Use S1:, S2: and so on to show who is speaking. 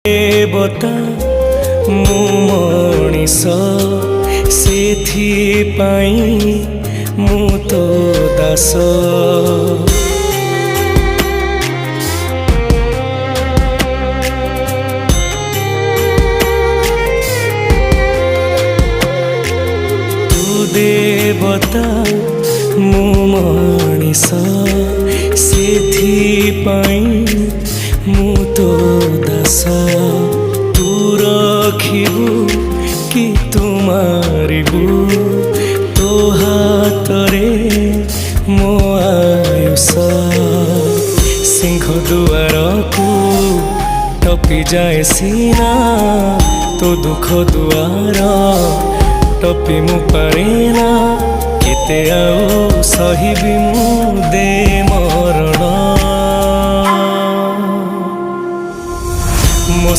S1: देवता मु मनीष सेथिपाई मु तो दास। तू देवता मु मनीष सेथिपाई मु तो दास। तू रखिबू कि तू मारिबू तो हातरे मो आयुष। सिंह दुआर को टपी जाए सीना तो दुख दुआर टपी मु पारेना। केते आउ सहिबी मु दे मरण।